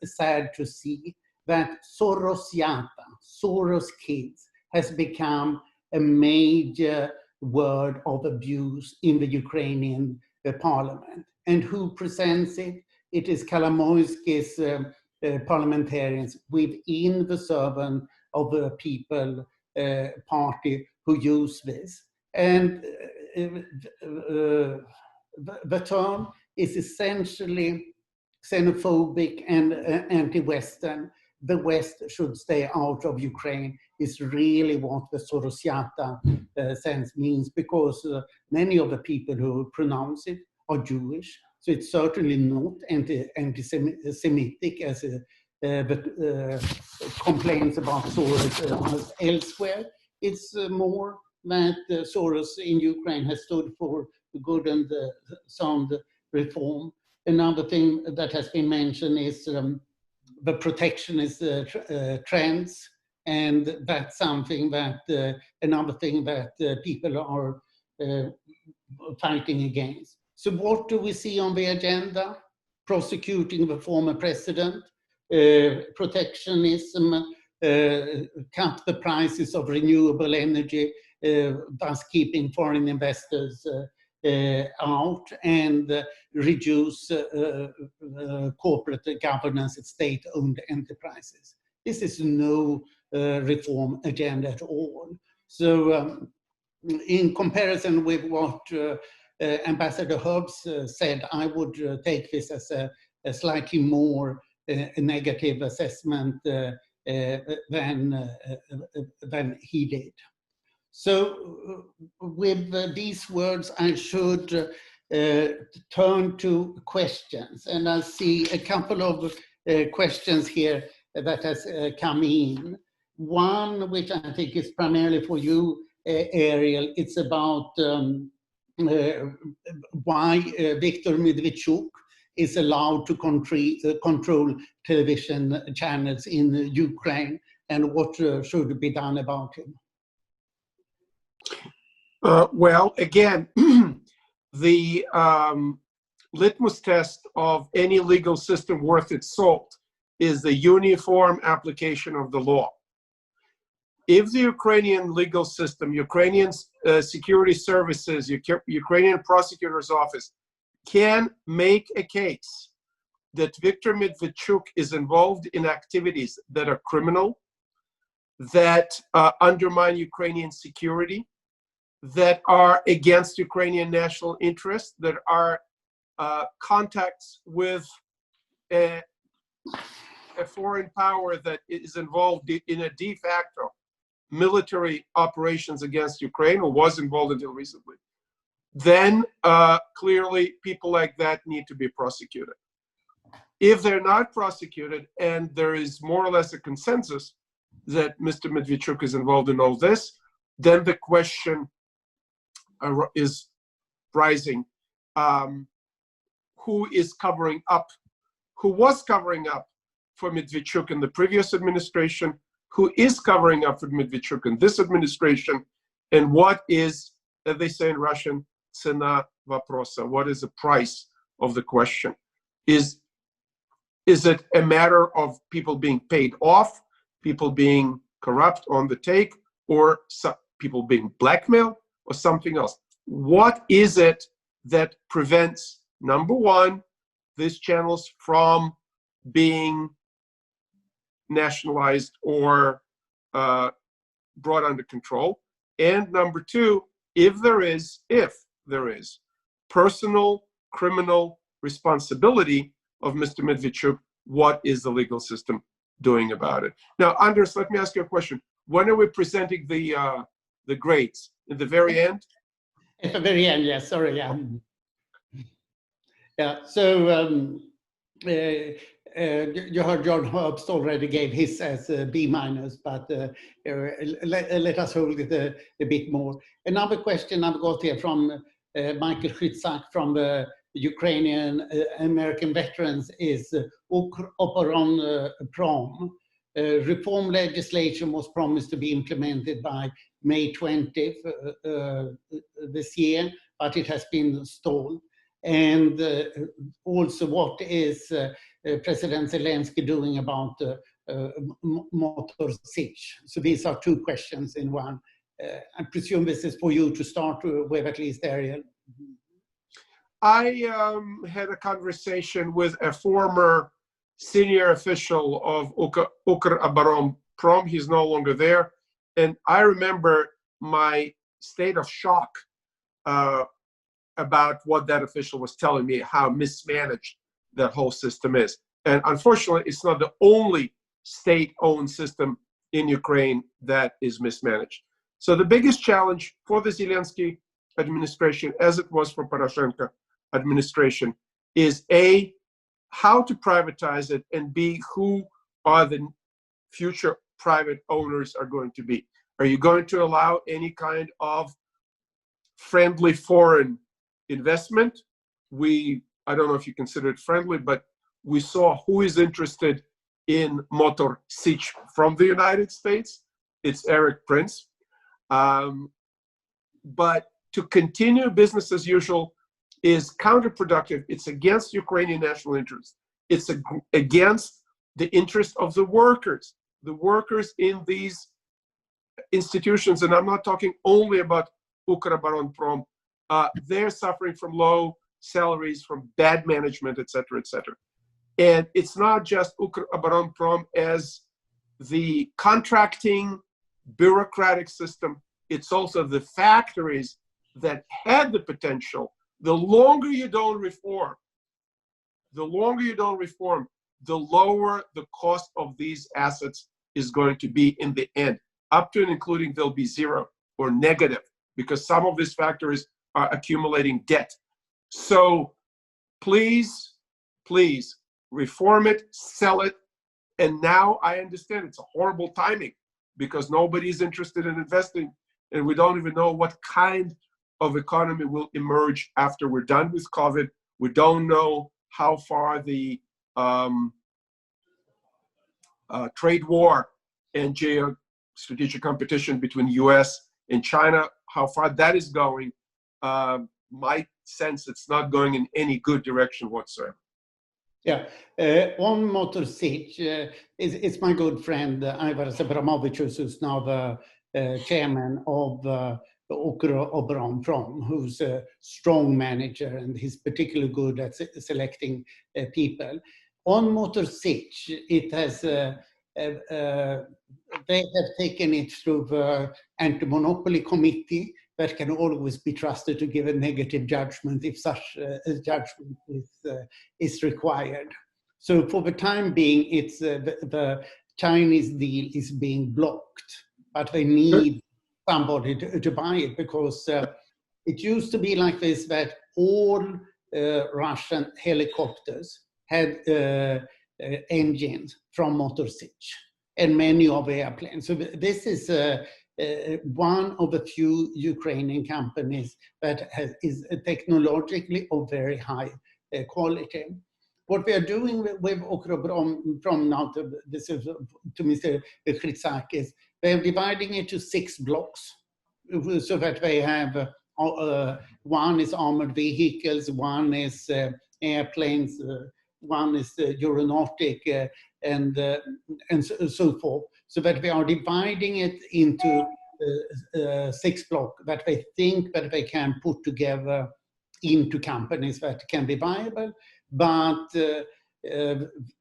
sad to see, that Sorosiata, Soros kids, has become a major word of abuse in the Ukrainian parliament. And who presents it? It is Kolomoisky's parliamentarians within the servant of the People Party who use this. And the term is essentially xenophobic and anti-Western. The West should stay out of Ukraine is really what the Sorosiata sense means, because many of the people who pronounce it are Jewish. So it's certainly not anti-Semitic as the complaints about Soros elsewhere. It's more that Soros in Ukraine has stood for good and sound reform. Another thing that has been mentioned is the protectionist trends, and that's something that, another thing that people are fighting against. So what do we see on the agenda? Prosecuting the former president, protectionism, cut the prices of renewable energy, thus keeping foreign investors out and reduce corporate governance at state-owned enterprises. This is no reform agenda at all. So in comparison with what Ambassador Herbst said, I would take this as a slightly more negative assessment than he did. So with these words, I should turn to questions. And I see a couple of questions here that has come in. One, which I think is primarily for you, Ariel, it's about why Viktor Medvedchuk is allowed to control television channels in Ukraine, and what should be done about him. Well, again, the litmus test of any legal system worth its salt is the uniform application of the law. If the Ukrainian legal system, Ukrainian security services, Ukrainian prosecutor's office can make a case that Viktor Medvedchuk is involved in activities that are criminal, that undermine Ukrainian security, that are against Ukrainian national interests, that are contacts with a foreign power that is involved in a de facto military operations against Ukraine, or was involved until recently, then clearly people like that need to be prosecuted. If they're not prosecuted and there is more or less a consensus that Mr. Medvedchuk is involved in all this, then the question is rising. Who is covering up? Who was covering up for Medvedchuk in the previous administration? Who is covering up for Medvedchuk in this administration? And what is, as they say in Russian, цена вопроса? What is the price of the question? Is it a matter of people being paid off, people being corrupt on the take, or people being blackmailed, or something else? What is it that prevents, number one, these channels from being nationalized or brought under control? And number two, if there is personal criminal responsibility of Mr. Medvedchuk, what is the legal system doing about it? Now, Anders, let me ask you a question. When are we presenting the grades? In the very end? At the very end, yes. Sorry, yeah. Yeah. So you heard John Herbst already gave his as B-, but let us hold it a bit more. Another question I've got here from Michael Schritzak from the Ukrainian American veterans is Operon Prom. Reform legislation was promised to be implemented by May 20th this year, but it has been stalled. And also, what is President Zelensky doing about Motor Sich? So these are two questions in one. I presume this is for you to start with, at least, Ariel. I had a conversation with a former senior official of Ukроборонпром. He's no longer there. And I remember my state of shock about what that official was telling me, how mismanaged that whole system is. And unfortunately, it's not the only state-owned system in Ukraine that is mismanaged. So the biggest challenge for the Zelensky administration, as it was for Poroshenko administration, is A, how to privatize it, and B, who are the future private owners are going to be. Are you going to allow any kind of friendly foreign investment? I don't know if you consider it friendly, but we saw who is interested in Motor Sich from the United States. It's Eric Prince. But to continue business as usual is counterproductive. It's against Ukrainian national interests. It's against the interest of the workers in these institutions. And I'm not talking only about Ukроборонпром, they're suffering from low salaries, from bad management, et cetera, et cetera. And it's not just Ukроборонпром as the contracting bureaucratic system, it's also the factories that had the potential. The longer you don't reform, the lower the cost of these assets is going to be in the end. Up to and including they'll be zero or negative, because some of these factories are accumulating debt. So please, please reform it, sell it. And now I understand it's a horrible timing because nobody's interested in investing, and we don't even know what kind of economy will emerge after we're done with COVID. We don't know how far the trade war and geostrategic competition between US and China, how far that is going. My sense it's not going in any good direction whatsoever. Yeah, on Motor Sich, it's my good friend Ivar Abramovich, who's now the chairman of Ukроборонпром, who's a strong manager, and he's particularly good at selecting people. On Motor Sich, it has they have taken it through the anti-monopoly committee that can always be trusted to give a negative judgment if such a judgment is required. So for the time being, it's the Chinese deal is being blocked, but they need somebody to buy it, because it used to be like this, that all Russian helicopters had engines from Motor Sich, and many of the airplanes. So this is one of the few Ukrainian companies that is technologically of very high quality. What we are doing with Ukроборонпром now, this is to Mr. Chrytsakis, they're dividing it to 6 blocks, so that they have one is armored vehicles, one is airplanes, one is aeronautic, and so forth, so that we are dividing it into 6 blocks that they think that they can put together into companies that can be viable. But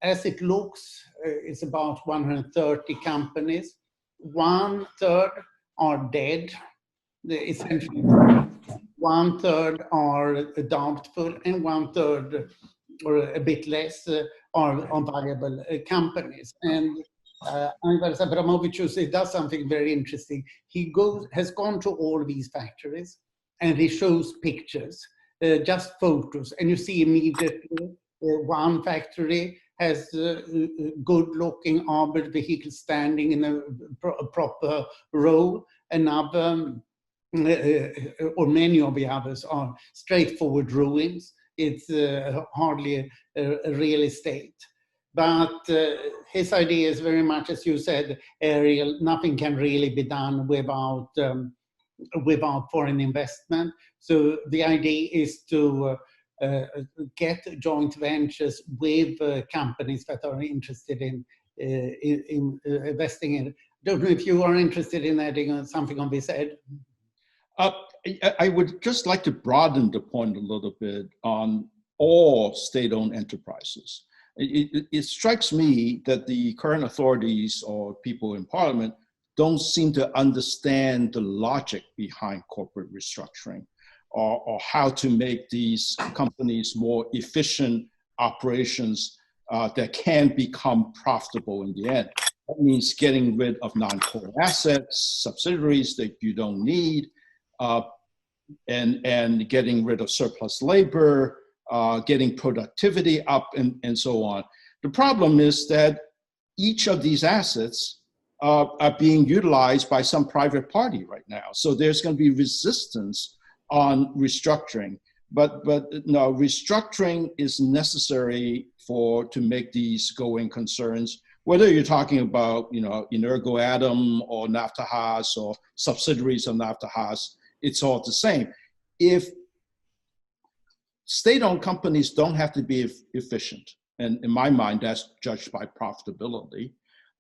as it looks, it's about 130 companies. 1/3 are dead, essentially. 1/3 are doubtful, and 1/3, or a bit less, are viable companies. And Ivar Abramovich does something very interesting. He has gone to all these factories, and he shows pictures, just photos, and you see immediately one factory has good-looking armored vehicles standing in a proper row. Another, or many of the others, are straightforward ruins. It's hardly a real estate. But his idea is very much, as you said, Ariel, nothing can really be done without foreign investment. So the idea is to get joint ventures with companies that are interested in investing in. I don't know if you are interested in adding something on this, Ed. I would just like to broaden the point a little bit on all state-owned enterprises. It strikes me that the current authorities or people in parliament don't seem to understand the logic behind corporate restructuring, or how to make these companies more efficient operations that can become profitable in the end. That means getting rid of non-core assets, subsidiaries that you don't need, and getting rid of surplus labor, getting productivity up, and so on. The problem is that each of these assets are being utilized by some private party right now. So there's going to be resistance on restructuring. But no, restructuring is necessary to make these going concerns, whether you're talking about, Energoatom or Naftahas or subsidiaries of Naftahas, it's all the same. If state-owned companies don't have to be efficient, and in my mind, that's judged by profitability,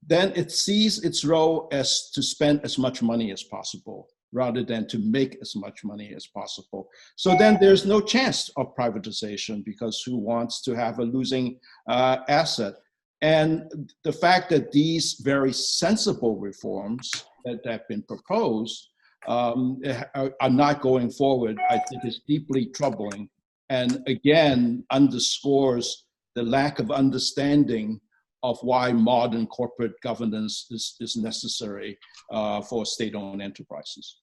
then it sees its role as to spend as much money as possible rather than to make as much money as possible. So then there's no chance of privatization, because who wants to have a losing asset? And the fact that these very sensible reforms that have been proposed are not going forward, I think is deeply troubling, and again underscores the lack of understanding of why modern corporate governance is necessary for state-owned enterprises.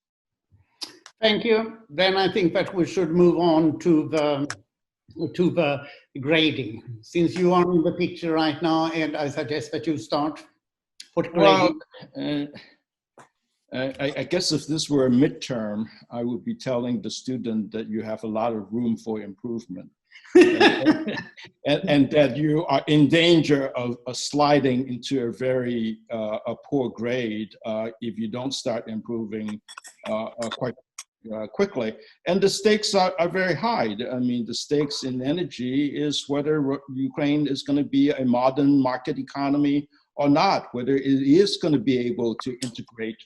Thank you. Then I think that we should move on to the grading. Since you are in the picture right now, and I suggest that you start. What grading? Well, I guess if this were a midterm, I would be telling the student that you have a lot of room for improvement. and that you are in danger of sliding into a very poor grade if you don't start improving quite quickly. And the stakes are very high. I mean, the stakes in energy is whether Ukraine is going to be a modern market economy or not, whether it is going to be able to integrate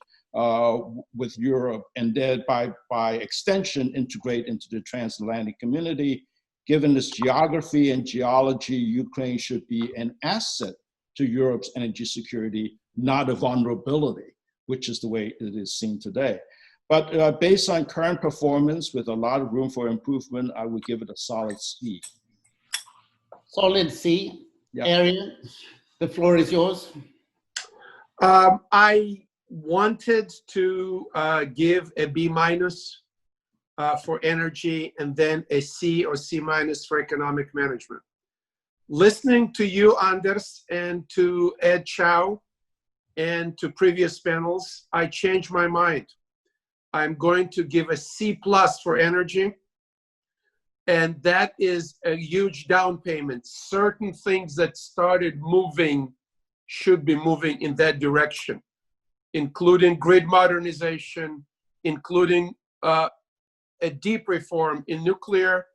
with Europe, and then by extension integrate into the transatlantic community. Given its geography and geology, Ukraine should be an asset to Europe's energy security, not a vulnerability, which is the way it is seen today. But based on current performance, with a lot of room for improvement, I would give it a solid C. Solid C. Yeah. Ariel, the floor is yours. I wanted to give a B- for energy, and then a C or C- for economic management. Listening to you, Anders, and to Ed Chow, and to previous panels, I changed my mind. I'm going to give a C+ for energy, and that is a huge down payment. Certain things that started moving should be moving in that direction, including grid modernization, including a deep reform in nuclear,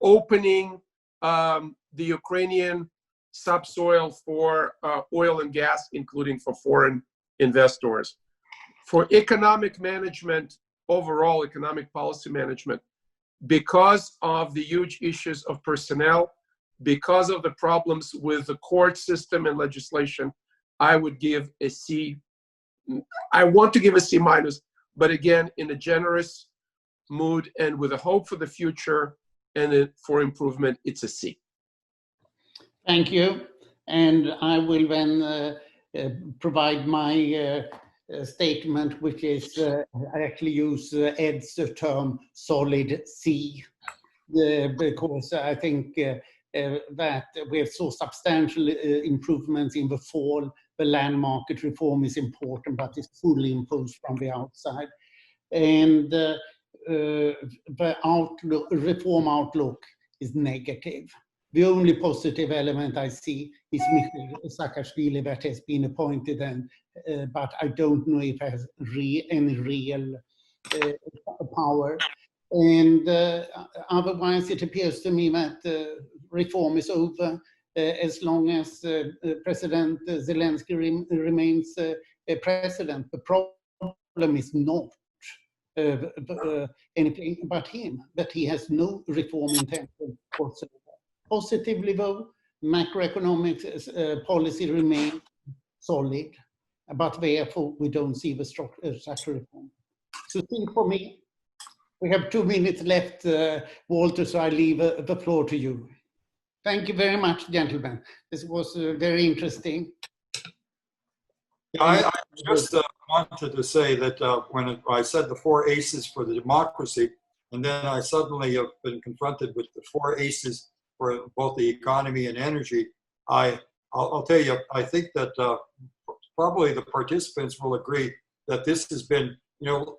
opening the Ukrainian subsoil for oil and gas, including for foreign investors. For economic management, overall economic policy management, because of the huge issues of personnel, because of the problems with the court system and legislation, I would give a C. I want to give a C-, but again, in a generous mood and with a hope for the future and for improvement, it's a C. Thank you. And I will then provide my statement, which is, I actually use Ed's term, solid C, because I think that we saw substantial improvements in the fall. The land market reform is important, but it's fully imposed from the outside. And the outlook, reform outlook is negative. The only positive element I see is Mikhail Saakashvili that has been appointed, but I don't know if it has any real power. And otherwise, it appears to me that reform is over as long as President Zelensky remains president. The problem is not anything but him, that he has no reform intention whatsoever. Positively though, macroeconomic policy remains solid, but therefore we don't see the structural reform. So think for me, we have 2 minutes left, Walter, so I leave the floor to you. Thank you very much, gentlemen. This was very interesting. Yeah, I just wanted to say that when I said the 4 aces for the democracy, and then I suddenly have been confronted with the 4 aces for both the economy and energy, I'll tell you, I think that probably the participants will agree that this has been,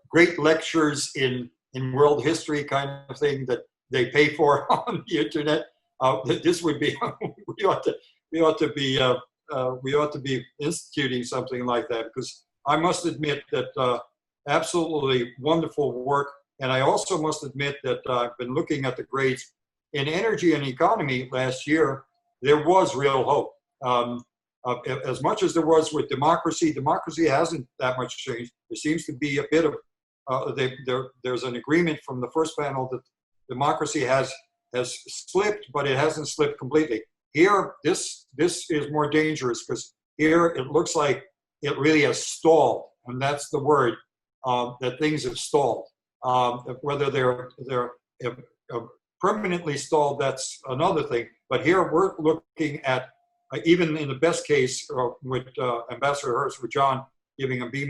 great lectures in world history kind of thing that they pay for on the internet. This would be we ought to be instituting something like that, because I must admit that absolutely wonderful work. And I also must admit that I've been looking at the grades in energy and economy last year. There was real hope. As much as there was with democracy hasn't that much changed. There seems to be a bit of there's an agreement from the first panel that democracy has slipped, but it hasn't slipped completely. Here, this is more dangerous because here it looks like it really has stalled, and that's the word, that things have stalled. Whether they're permanently stalled, that's another thing. But here we're looking at, even in the best case, with Ambassador Herbst, with John giving a B-,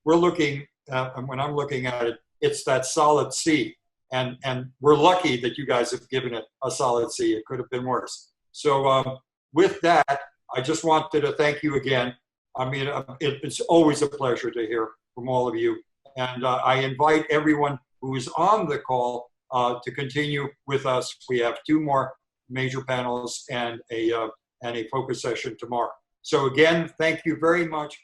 we're looking at, and when I'm looking at it, it's that solid C. And we're lucky that you guys have given it a solid C. It could have been worse. So with that, I just wanted to thank you again. I mean, it's always a pleasure to hear from all of you. And I invite everyone who is on the call to continue with us. We have 2 more major panels and a focus session tomorrow. So again, thank you very much.